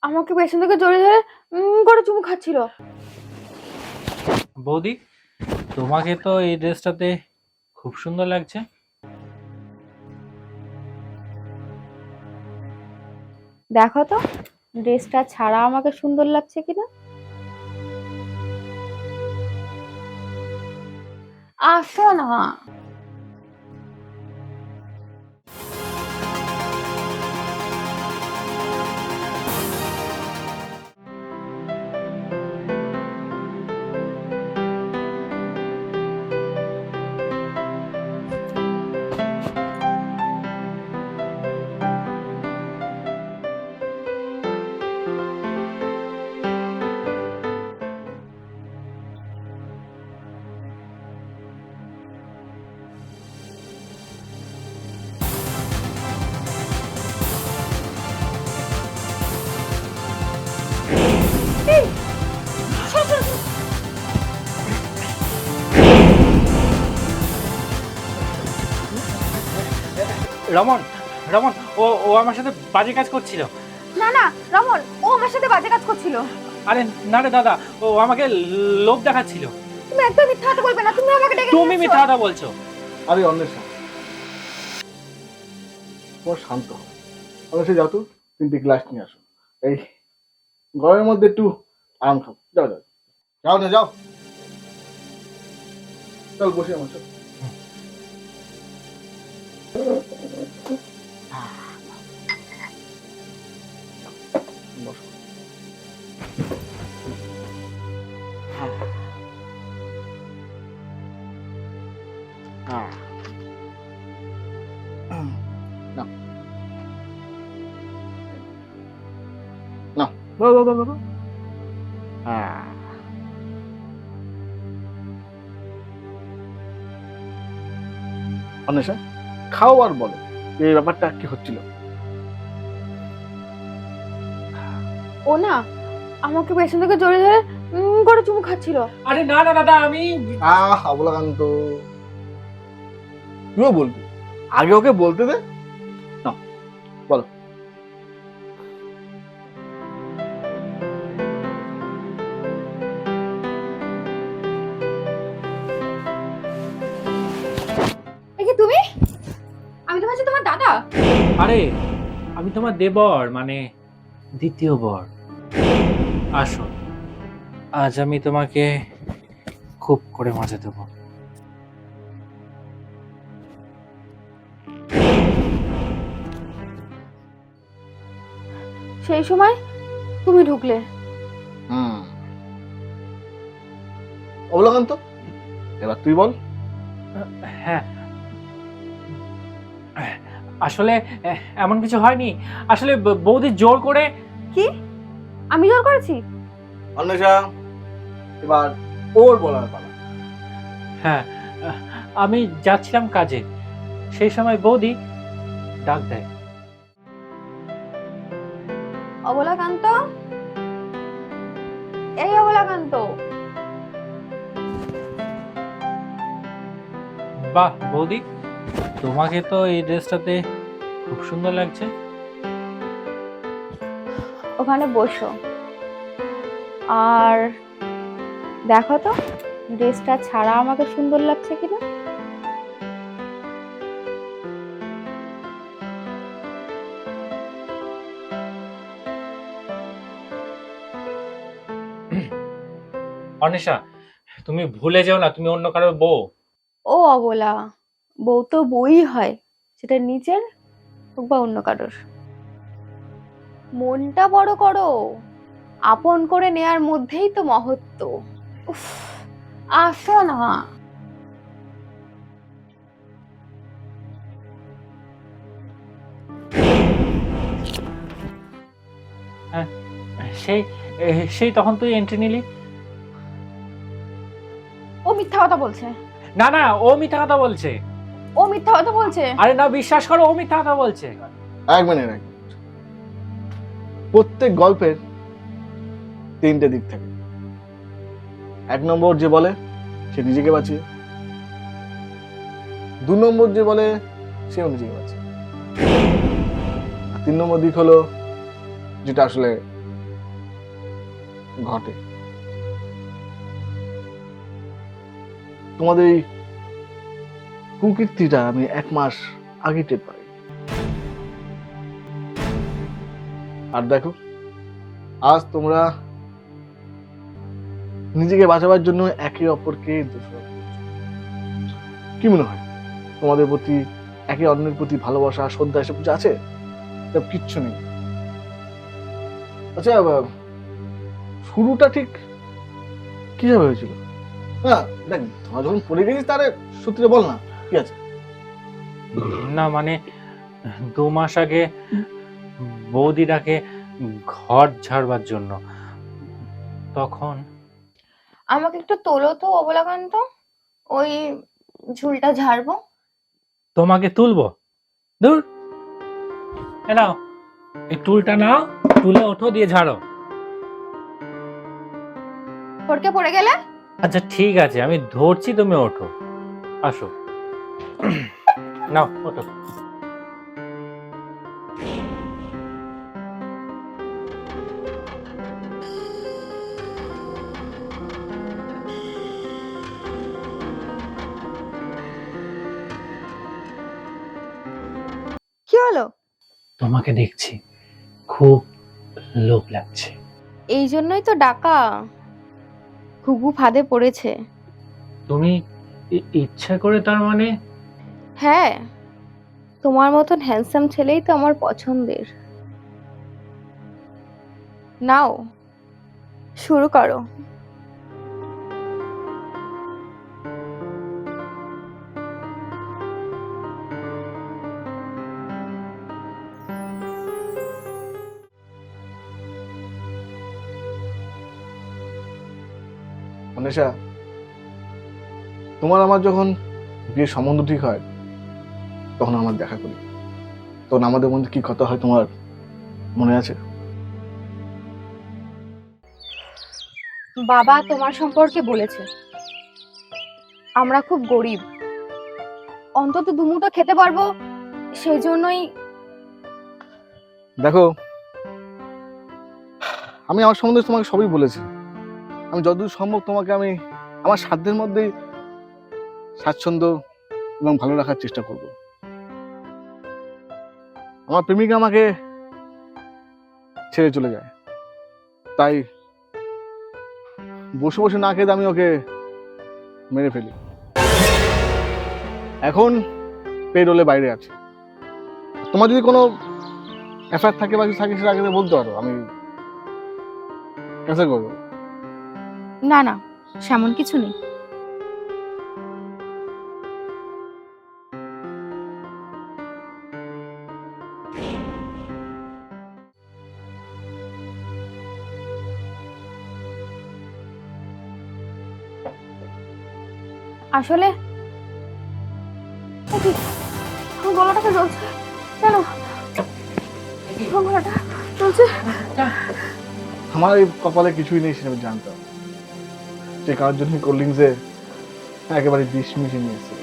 আমাকে পেছন থেকে জড়িয়ে ধরে করে চুমু খাচ্ছিল। বৌদি, তোমাকে তো এই ড্রেসটাতে খুব সুন্দর লাগছে। দেখো তো ড্রেসটা ছাড়া আমাকে সুন্দর লাগছে কিনা। আসো না। এই, সরো, সরো, সরো। রমন, রমন, ও ও আমার সাথে বাজে কাজ করছিল। না না রমন, ও আমার সাথে বাজে কাজ করছিল। আরে না রে দাদা, ও আমাকে লোভ দেখাচ্ছিল। তুমি একদম মিথ্যা কথা বলবে না, তুমি আমাকে ডেকে তুমি নিয়ে মিথ্যা এসো। কথা বলছো। আরে অন্বেষা, তোমার শান্ত হও। অন্বেষা যাও তো, 3টে গ্লাস নিয়ে আসো। এই গরমের মধ্যে একটু আরাম খাও। যাও যাও, যাও না, যাও। চল বসে আমার চল। বসো। নাও, নাও, দাও দাও দাও দাও, দাও। অন্বেষা, খাও আর বলো এই ব্যাপারটা কি হচ্ছিল। ও না আমাকে পেছন থেকে জড়িয়ে ধরে করে চুমু খাচ্ছিল। আরে না না দাদা, আমি অবলাকান্ত, তুইও বলবি, আগে ওকে বলতে দে। নাও, বলো। এই কি তুমি? আমি তো ভাবছি তোমার দাদা। আরে আমি তোমার দেবর, মানে দ্বিতীয় বর। আসো, আজ আমি তোমাকে খুব করে মজা দেবো। সেই সময় তুমি ঢুকলে। অবলাকান্ত, এবার তুই বল। হ্যাঁ, আসলে এমন কিছু হয়নি। আসলে বৌদি জোর করে। কি? আমি জোর করেছি? অন্বেষা, এবার ওর বলার পালা। হ্যাঁ, আমি যাচ্ছিলাম কাজে, সেই সময় বৌদি ডাক দেয়। অবলাকান্ত, এই অবলাকান্ত। বাহ বৌদি, তোমাকে তো এই ড্রেসটাতে খুব সুন্দর লাগছে। ওখানে বসো আর দেখো তো ড্রেসটা ছাড়া আমাকে সুন্দর লাগছে কিনা। অনিশা, তুমি ভুলে যাও না তুমি অন্য কারো বউ। ও অবলা, বউ তো বই হয়, সেটা নিজের হোক বা অন্য কারোর। মনটা বড় করো, আপন করে নেয়ার মধ্যেই তো মহত্ব। উফ, আসো না। হ্যাঁ, সেই সেই তখন তুই এন্ট্রি নিলি। ও মিথ্যা কথা বলছে, না না, ও মিথ্যা কথা বলছে। ও মিথ্যা কথা বলছে। আরে না, বিশ্বাস করো, ও মিথ্যা কথা বলছে। এক মিনিট, এক মিনিট। প্রত্যেক গল্পের 3টে দিক থাকে। 1 নম্বর যে বলে সে নিজেকে বাঁচিয়ে, 2 নম্বর যে বলে সেও নিজেকে বাঁচিয়ে, আর 3 নম্বর দিক হলো যেটা আসলে ঘটে। তোমাদের এই কুকীর্তিটা আমি 1 মাস আগে টের পাই। আর দেখো, আজ তোমরা নিজেকে বাঁচাবার জন্য একে অপরকে দোষারোপ করছো। কি মনে হয় তোমাদের প্রতি একে অন্যের প্রতি ভালোবাসা, শ্রদ্ধা এসব কিছু আছে? সব কিচ্ছু নেই। আচ্ছা, শুরুটা ঠিক কিভাবে হয়েছিল? হ্যাঁ দেখ, তোমরা যখন পড়ে গেছিস তাহলে সত্যিটা বল না, কি আছে? না মানে 2 মাস আগে বৌদি ডাকে ঘর ঝাড়বার জন্য, তখন আমাকে একটু তোলো তো অবলাকান্ত, ওই ঝুলটা ঝাড়বো। তোমাকে তুলবো? দূর, এ নাও এই টুলটা নাও, তুলে ওঠো, দিয়ে ঝাড়ো। ফটকে পড়ে গেলে? আচ্ছা ঠিক আছে, আমি ধরছি, তুমি ওঠো, আসো। নাও ওঠো। কি হলো? তোমাকে দেখছি, খুব লোভ লাগছে। এই জন্যই তো ডাকা, ঘুঘু ফাঁদে পড়েছে। তুমি ইচ্ছা করে, তার মানে? হ্যাঁ, তোমার মতন হ্যান্ডসাম ছেলেই তো আমার পছন্দের। নাও, শুরু করো। অনিশা, তোমার আমার যখন বিয়ের সম্বন্ধ ঠিক হয় তখন আমার দেখা করি, তখন আমাদের মধ্যে কি কথা হয় তোমার মনে আছে? বাবা তোমার সম্পর্কে বলেছে আমরা খুব গরিব, অন্তত দুমুঠো খেতে পারবো, সেই জন্যই। দেখো, আমি আমার সম্বন্ধে তোমাকে সবই বলেছি। আমি যতদূর সম্ভব তোমাকে আমি আমার সাধ্যের মধ্যেই স্বাচ্ছন্দ্য এবং ভালো রাখার চেষ্টা করব। আমার প্রেমিকা আমাকে ছেড়ে চলে যায়, তাই বসে বসে না খেতে আমি ওকে মেরে ফেলি। এখন পেরোলে বাইরে আছে। তোমার যদি কোনো অ্যাফেয়ার থাকে বা কিছু থাকে সেটা আগে বলতে পারো, আমি ক্যান্সেল করবো। না না, সেমন কিছু নেই। আসলে গলাটাকে জ্বলছে কেন? গলাটা জ্বলছে। আমার এই কপালে কিছুই নেই সেটা আমি জানতাম, যে কারোর জন্য কোল্ড ড্রিঙ্কসে একেবারে বিষ মিশিয়ে নিয়েছে।